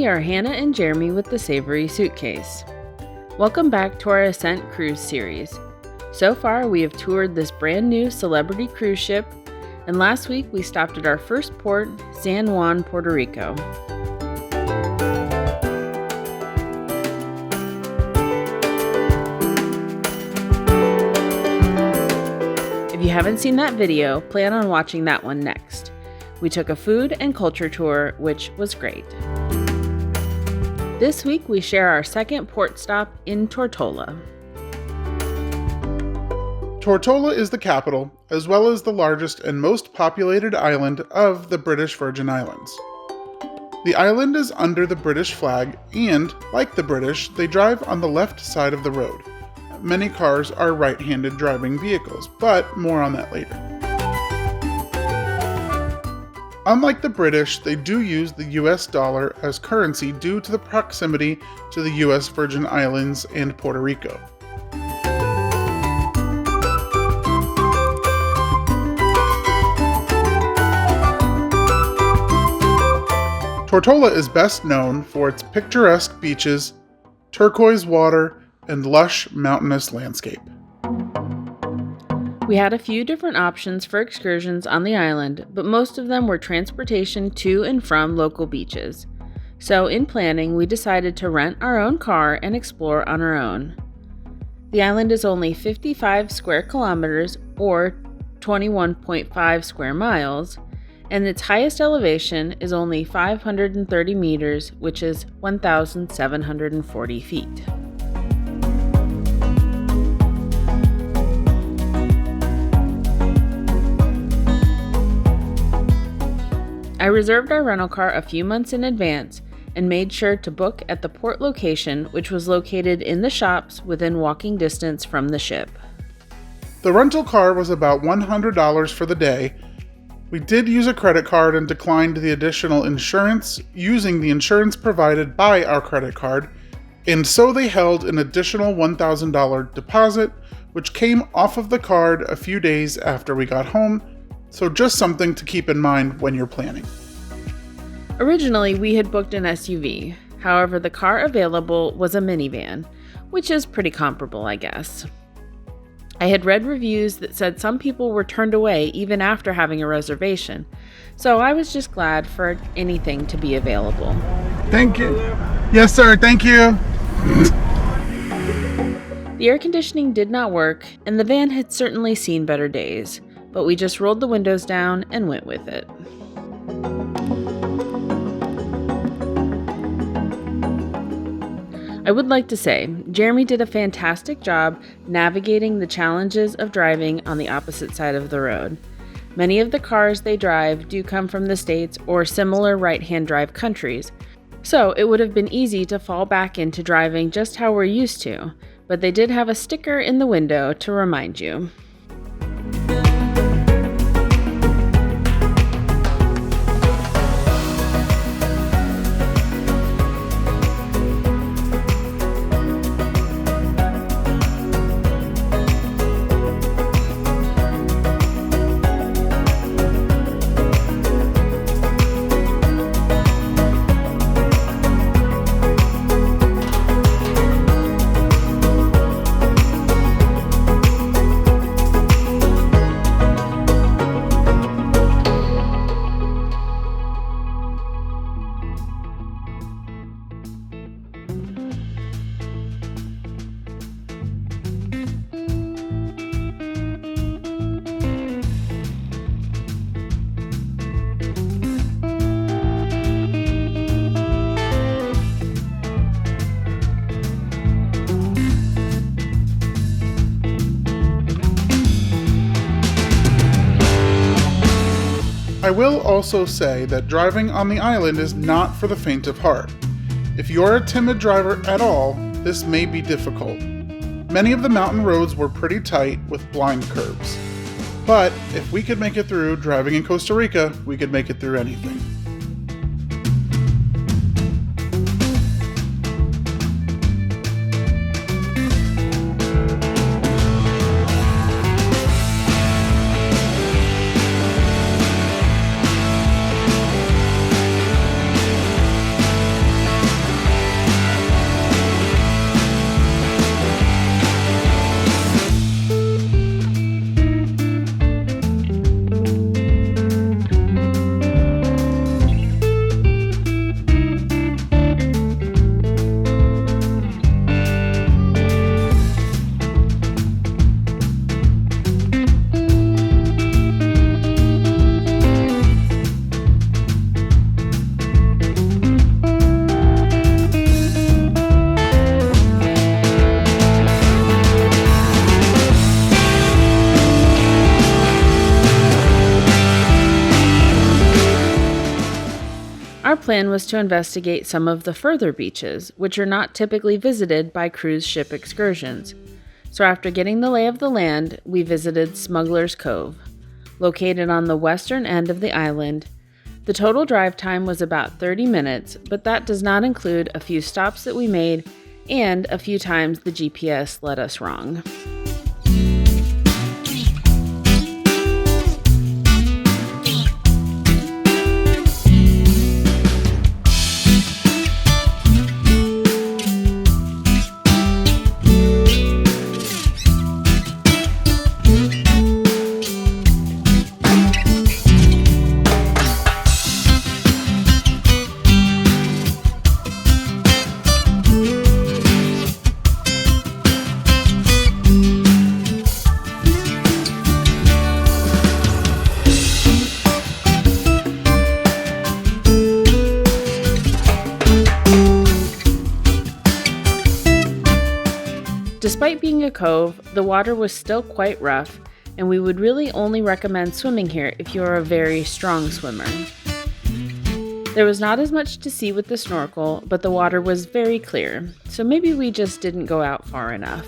we are Hannah and Jeremy with the Savory Suitcase. Welcome back to our Ascent cruise series. So far, we have toured this brand new celebrity cruise ship, and last week we stopped at our first port, San Juan, Puerto Rico. If you haven't seen that video, plan on watching that one next. We took a food and culture tour, which was great. This week, we share our second port stop in Tortola. Tortola is the capital, as well as the largest and most populated island of the British Virgin Islands. The island is under the British flag, and, like the British, they drive on the left side of the road. Many cars are right-handed driving vehicles, but more on that later. Unlike the British, they do use the US dollar as currency due to the proximity to the US Virgin Islands and Puerto Rico. Tortola is best known for its picturesque beaches, turquoise water, and lush mountainous landscape. We had a few different options for excursions on the island, but most of them were transportation to and from local beaches. So in planning, we decided to rent our own car and explore on our own. The island is only 55 square kilometers or 21.5 square miles, and its highest elevation is only 530 meters, which is 1,740 feet. I reserved our rental car a few months in advance and made sure to book at the port location, which was located in the shops within walking distance from the ship. The rental car was about $100 for the day. We did use a credit card and declined the additional insurance using the insurance provided by our credit card, and so they held an additional $1,000 deposit, which came off of the card a few days after we got home. So just something to keep in mind when you're planning. Originally, we had booked an SUV. However, the car available was a minivan, which is pretty comparable, I guess. I had read reviews that said some people were turned away even after having a reservation, so I was just glad for anything to be available. Thank you. Yes, sir. Thank you. The air conditioning did not work, and the van had certainly seen better days, but we just rolled the windows down and went with it. I would like to say, Jeremy did a fantastic job navigating the challenges of driving on the opposite side of the road. Many of the cars they drive do come from the States or similar right-hand drive countries, so it would have been easy to fall back into driving just how we're used to, but they did have a sticker in the window to remind you. I will also say that driving on the island is not for the faint of heart. If you're a timid driver at all, this may be difficult. Many of the mountain roads were pretty tight with blind curves. But if we could make it through driving in Costa Rica, we could make it through anything. plan was to investigate some of the further beaches, which are not typically visited by cruise ship excursions. So after getting the lay of the land, we visited Smuggler Cove, located on the western end of the island. The total drive time was about 30 minutes, but that does not include a few stops that we made and a few times the GPS led us wrong. Despite being a cove, the water was still quite rough, and we would really only recommend swimming here if you are a very strong swimmer. There was not as much to see with the snorkel, but the water was very clear, so maybe we just didn't go out far enough.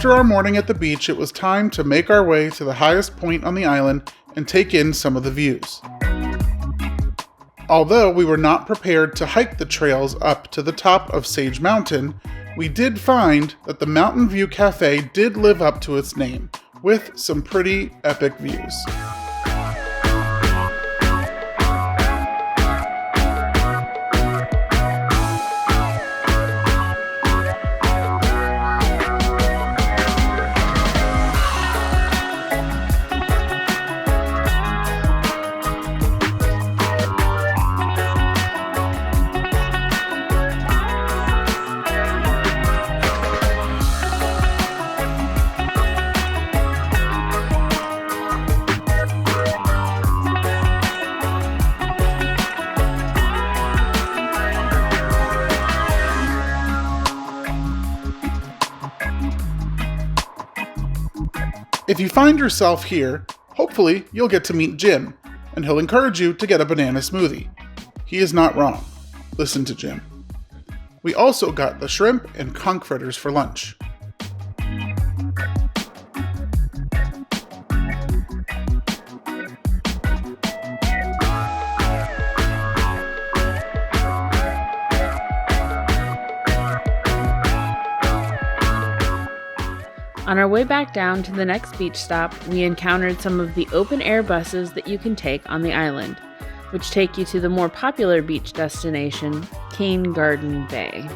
After our morning at the beach, it was time to make our way to the highest point on the island and take in some of the views. Although we were not prepared to hike the trails up to the top of Sage Mountain, we did find that the Mountain View Cafe did live up to its name, with some pretty epic views. If you find yourself here, hopefully you'll get to meet Jim, and he'll encourage you to get a banana smoothie. He is not wrong. Listen to Jim. We also got the shrimp and conch fritters for lunch. On our way back down to the next beach stop, we encountered some of the open-air buses that you can take on the island, which take you to the more popular beach destination, Keing Garden Bay.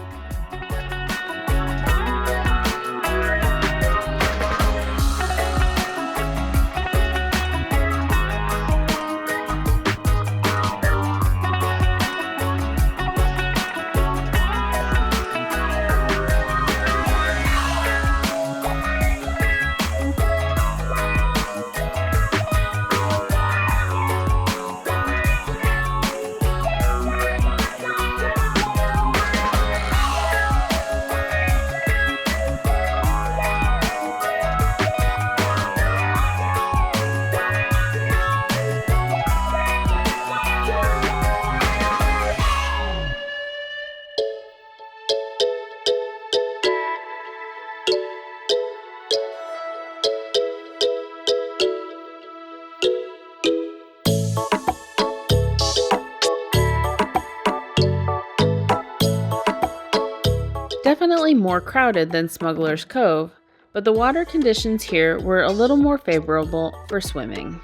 definitely more crowded than Smuggler's Cove, but the water conditions here were a little more favorable for swimming.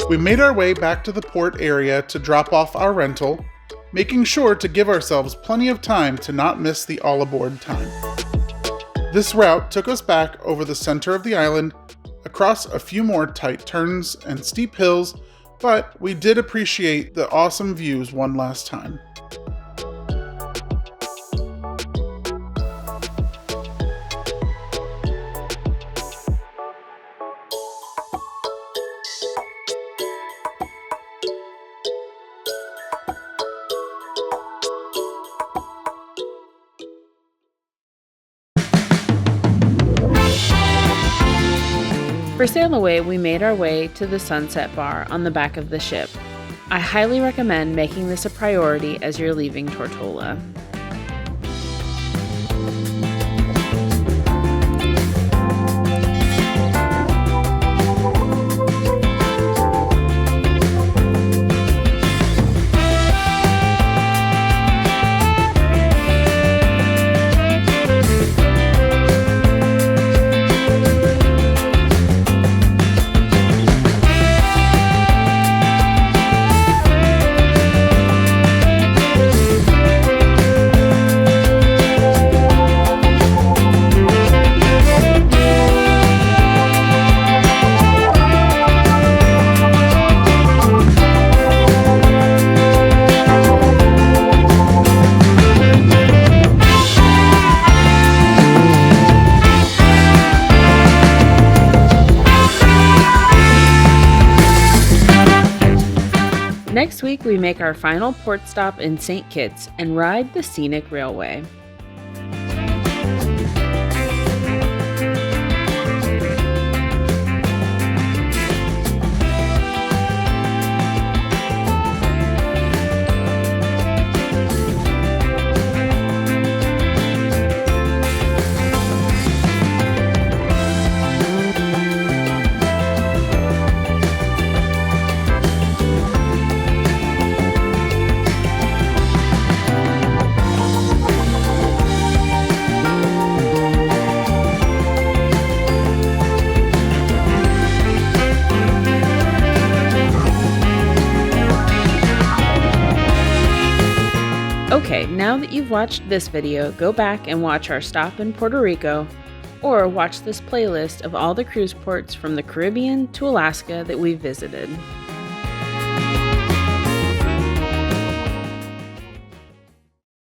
We made our way back to the port area to drop off our rental, making sure to give ourselves plenty of time to not miss the all-aboard time. This route took us back over the center of the island, across a few more tight turns and steep hills, but we did appreciate the awesome views one last time. For sail away, we made our way to the Sunset Bar on the back of the ship. I highly recommend making this a priority as you're leaving Tortola. Next week, we make our final port stop in St. Kitts and ride the scenic railway. Okay, now that you've watched this video, go back and watch our stop in Puerto Rico, or watch this playlist of all the cruise ports from the Caribbean to Alaska that we've visited.